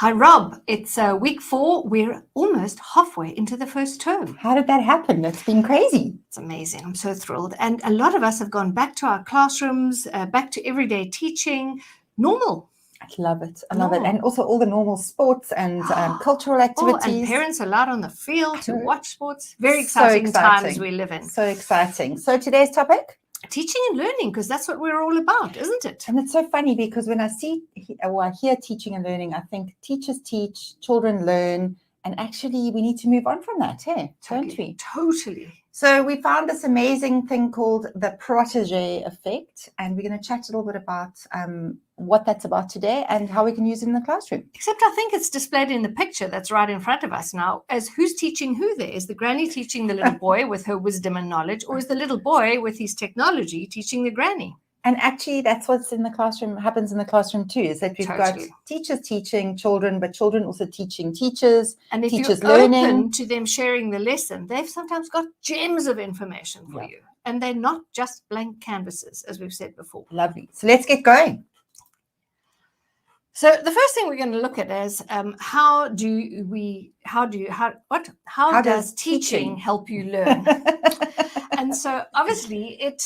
Hi, Rob. It's week 4. We're almost halfway into the first term. How did that happen? It's been crazy. It's amazing. I'm so thrilled. And a lot of us have gone back to our classrooms, back to everyday teaching, normal. I love it. I love it. And also all the normal sports and cultural activities. And parents allowed on the field to watch sports. Very exciting times we live in. So exciting. So today's topic? Teaching and learning, because that's what we're all about, isn't it? And it's so funny because when I hear teaching and learning, I think teachers teach, children learn, and actually we need to move on from that, hey? Totally, Don't we? Totally. So we found this amazing thing called the Protege Effect, and we're going to chat a little bit about what that's about today and how we can use it in the classroom. Except I think it's displayed in the picture that's right in front of us now as who's teaching who there. Is the granny teaching the little boy with her wisdom and knowledge, or is the little boy with his technology teaching the granny? And actually, that's what's in the classroom, happens in the classroom too, is that we've got teachers teaching children, but children also teaching teachers, and if teachers you're learning. Open to them sharing the lesson, they've sometimes got gems of information for you. And they're not just blank canvases, as we've said before. Lovely. So let's get going. So the first thing we're going to look at is how does teaching help you learn? And so obviously it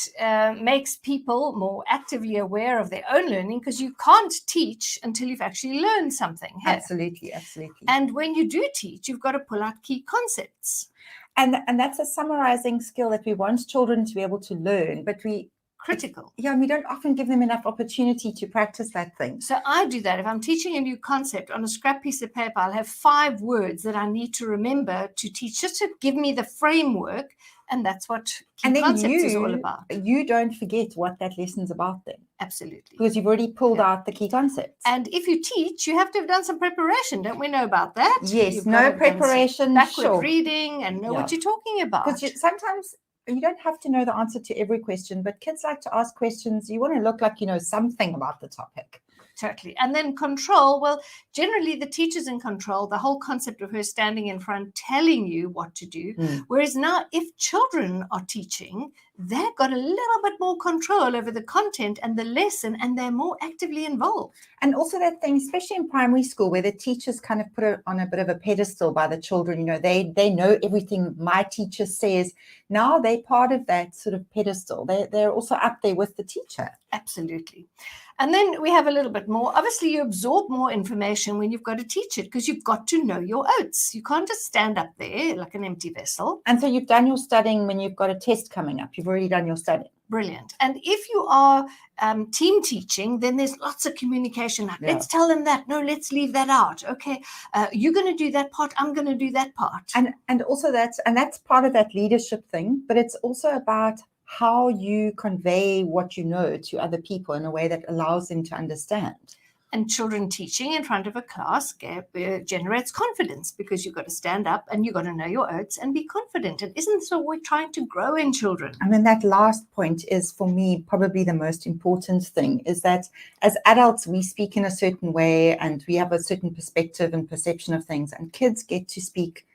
makes people more actively aware of their own learning, because you can't teach until you've actually learned something. Hey? Absolutely, absolutely. And when you do teach, you've got to pull out key concepts. And that's a summarizing skill that we want children to be able to learn, but critical. Yeah, and we don't often give them enough opportunity to practice that thing. So I do that. If I'm teaching a new concept on a scrap piece of paper, I'll have 5 words that I need to remember to teach, just to give me the framework. And that's what key concepts is all about. You don't forget what that lesson's about then. Absolutely. Because you've already pulled out the key concepts. And if you teach, you have to have done some preparation. Don't we know about that? Yes, no preparation. Backward reading and know what you're talking about. Because sometimes you don't have to know the answer to every question, but kids like to ask questions. You want to look like you know something about the topic. Totally. And then control, well, generally the teacher's in control, the whole concept of her standing in front telling you what to do. Whereas now if children are teaching, they've got a little bit more control over the content and the lesson, and they're more actively involved. And also that thing, especially in primary school, where the teachers kind of put it on a bit of a pedestal by the children, you know, they know everything my teacher says. Now they're part of that sort of pedestal. They're also up there with the teacher. Absolutely. And then we have a little bit more. Obviously, you absorb more information when you've got to teach it, because you've got to know your oats. You can't just stand up there like an empty vessel. And so you've done your studying when you've got a test coming up. You've already done your studying. Brilliant. And if you are team teaching, then there's lots of communication. Like, let's tell them that. No, let's leave that out. Okay, you're going to do that part. I'm going to do that part. And also that's part of that leadership thing. But it's also about how you convey what you know to other people in a way that allows them to understand. And children teaching in front of a class generates confidence, because you've got to stand up and you've got to know your oats and be confident. And isn't so we're trying to grow in children? I mean, that last point is, for me, probably the most important thing, is that as adults, we speak in a certain way and we have a certain perspective and perception of things, and kids get to speak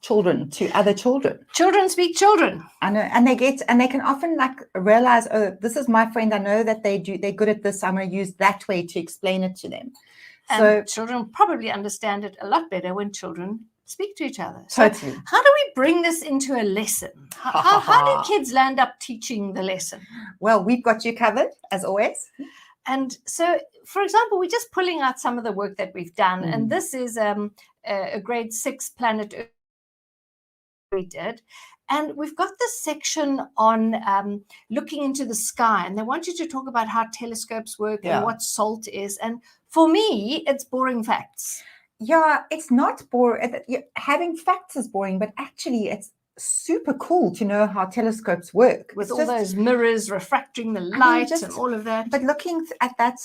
children to other children. Children speak children. I know, and they can often like realize, oh, this is my friend. I know that they're good at this. I'm going to use that way to explain it to them. And so children probably understand it a lot better when children speak to each other. So totally. How do we bring this into a lesson? How do kids land up teaching the lesson? Well, we've got you covered, as always. And so, for example, we're just pulling out some of the work that we've done. And this is a grade 6 Planet Earth we did. And we've got this section on looking into the sky. And they want you to talk about how telescopes work and what salt is. And for me, it's boring facts. Yeah, it's not boring. Having facts is boring, but actually it's super cool to know how telescopes work. With all those mirrors refracting the light and all of that. But looking at that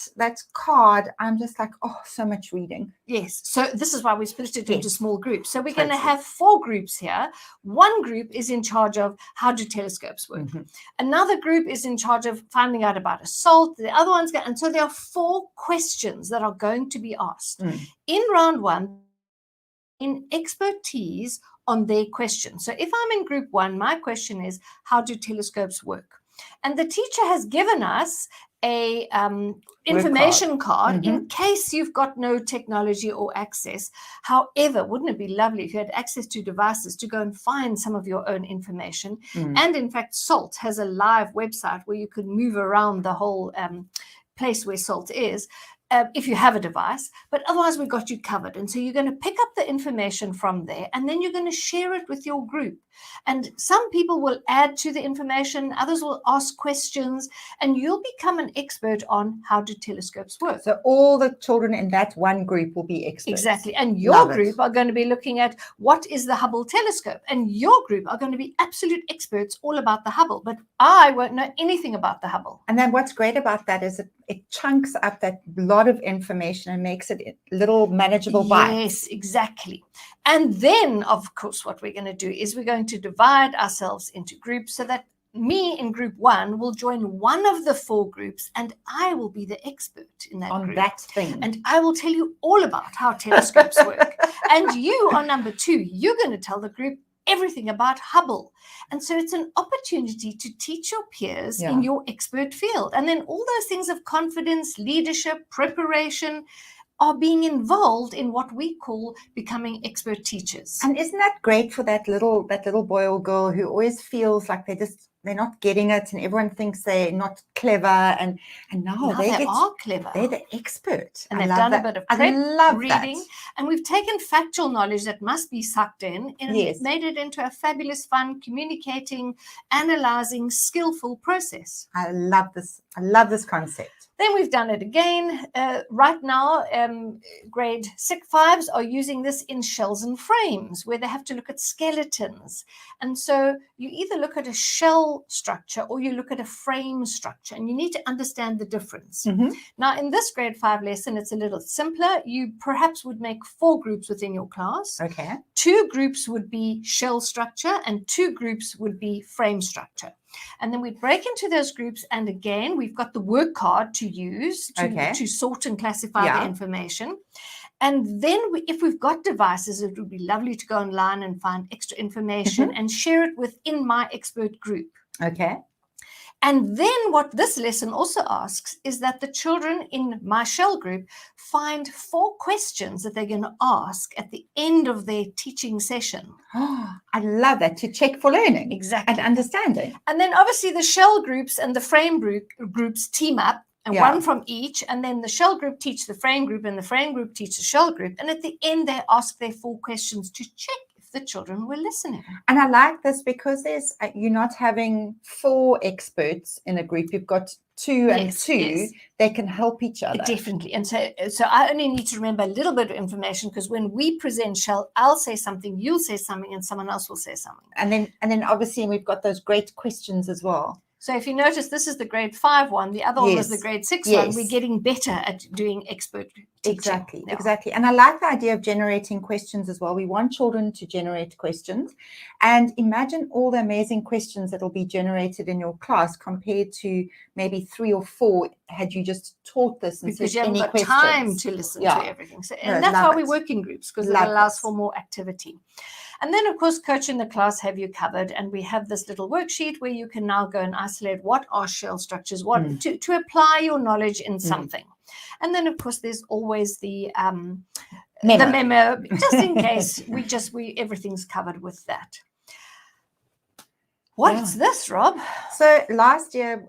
card, I'm just like, oh, so much reading. Yes. So this is why we split it into small groups. So we're going to have 4 groups here. One group is in charge of how do telescopes work. Another group is in charge of finding out about a salt. The other one's and so there are 4 questions that are going to be asked. In round 1, in expertise on their question. So if I'm in group 1, my question is, how do telescopes work? And the teacher has given us a information card in case you've got no technology or access. However, wouldn't it be lovely if you had access to devices to go and find some of your own information? And in fact, SALT has a live website where you can move around the whole place where SALT is. If you have a device, but otherwise we've got you covered. And so you're going to pick up the information from there, and then you're going to share it with your group. And some people will add to the information, others will ask questions, and you'll become an expert on how do telescopes work. So all the children in that one group will be experts. Exactly. And your group are going to be looking at what is the Hubble telescope, and your group are going to be absolute experts all about the Hubble, but I won't know anything about the Hubble. And then what's great about that is it chunks up that lot of information and makes it little manageable bites. Yes, exactly. And then, of course, what we're going to do is we're going to divide ourselves into groups so that me in group 1 will join one of the 4 groups, and I will be the expert in that on group. that thing. And I will tell you all about how telescopes work. And you are number 2. You're going to tell the group everything about Hubble. And so it's an opportunity to teach your peers in your expert field. And then all those things of confidence, leadership, preparation are being involved in what we call becoming expert teachers. And isn't that great for that little boy or girl who always feels like they're not getting it, and everyone thinks they're not clever, and now they are clever. They're the expert. And they've done a bit of prep reading. That. And we've taken factual knowledge that must be sucked in and made it into a fabulous, fun, communicating, analyzing, skillful process. I love this. I love this concept. Then we've done it again. Right now, grade 6-5s are using this in shells and frames, where they have to look at skeletons. And so you either look at a shell structure or you look at a frame structure, and you need to understand the difference. Now, in this grade 5 lesson, it's a little simpler. You perhaps would make 4 groups within your class. Okay. 2 groups would be shell structure and 2 groups would be frame structure. And then we break into those groups, and again, we've got the work card to use to sort and classify the information. And then if we've got devices, it would be lovely to go online and find extra information and share it within my expert group. Okay. And then what this lesson also asks is that the children in my shell group find 4 questions that they're going to ask at the end of their teaching session. Oh, I love that, to check for learning. Exactly. And understanding. And then obviously the shell groups and the frame groups team up, and one from each. And then the shell group teach the frame group, and the frame group teach the shell group. And at the end, they ask their 4 questions to check the children were listening. And I like this because you're not having 4 experts in a group. You've got 2 and 2. They can help each other. Definitely. And so I only need to remember a little bit of information, because when we present shell, I'll say something, you'll say something, and someone else will say something. And then obviously we've got those great questions as well. So if you notice, this is the grade 5 one. The other one was the grade 6 one. We're getting better at doing expert teaching. Exactly. And I like the idea of generating questions as well. We want children to generate questions. And imagine all the amazing questions that will be generated in your class compared to maybe 3 or 4 had you just taught this. And because you haven't got time to listen to everything. So, and that's why we work in groups, because it allows for more activity. And then, of course, Coach in the Class have you covered. And we have this little worksheet where you can now go and isolate what are shell structures, to apply your knowledge in something. And then, of course, there's always the memo, just in case everything's covered with that. What's this, Rob? So last year,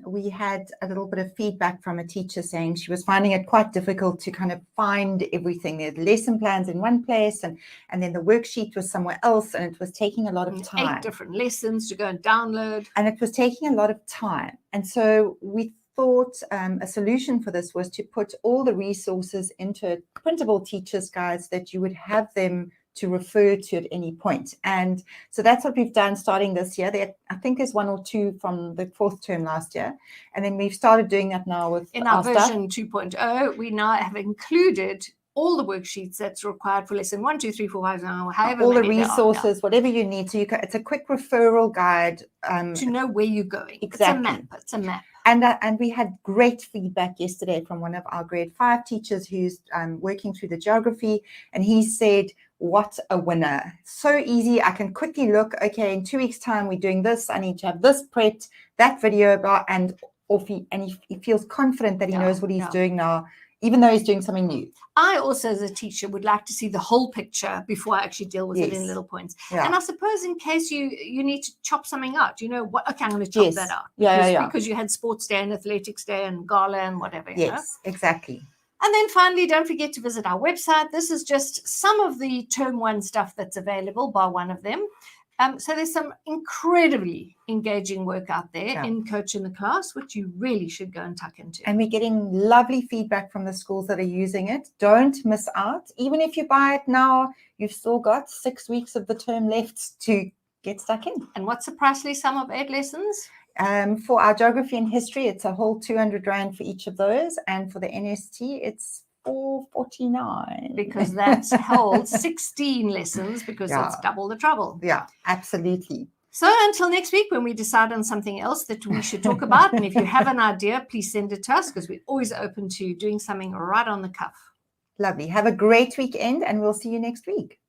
we had a little bit of feedback from a teacher saying she was finding it quite difficult to kind of find everything. There were lesson plans in one place, and then the worksheet was somewhere else, and it was taking a lot of time. 8 different lessons to go and download. And it was taking a lot of time. And so we thought a solution for this was to put all the resources into a printable teacher's guide so that you would have them to refer to at any point. And so that's what we've done starting this year. I think there's 1 or 2 from the 4th term last year. And then we've started doing that now with our version 2.0. We now have included all the worksheets that's required for lesson 1, 2, 3, 4, 5, however all the resources, whatever you need. So it's a quick referral guide. To know where you're going. Exactly. It's a map. And we had great feedback yesterday from one of our grade 5 teachers who's working through the geography. And he said, what a winner. So easy. I can quickly look, okay, in 2 weeks' time, we're doing this. I need to have this prepped, that video about, and off, he feels confident that he knows what he's yeah. doing now, even though he's doing something new. I also, as a teacher, would like to see the whole picture before I actually deal with it in little points. Yeah. And I suppose in case you need to chop something out, you know what? Okay, I'm going to chop that out. Because you had sports day and athletics day and gala and whatever. You know? Exactly. And then finally, don't forget to visit our website. This is just some of the term 1 stuff that's available, by one of them. So there's some incredibly engaging work out there in Coach in the Class, which you really should go and tuck into. And we're getting lovely feedback from the schools that are using it. Don't miss out. Even if you buy it now, you've still got 6 weeks of the term left to get stuck in. And what's the pricely sum of 8 lessons? For our geography and history, it's a whole 200 Rand for each of those. And for the NST, it's $449. Because that holds 16 lessons, because it's double the trouble. Yeah, absolutely. So until next week, when we decide on something else that we should talk about, and if you have an idea, please send it to us, because we're always open to doing something right on the cuff. Lovely. Have a great weekend, and we'll see you next week.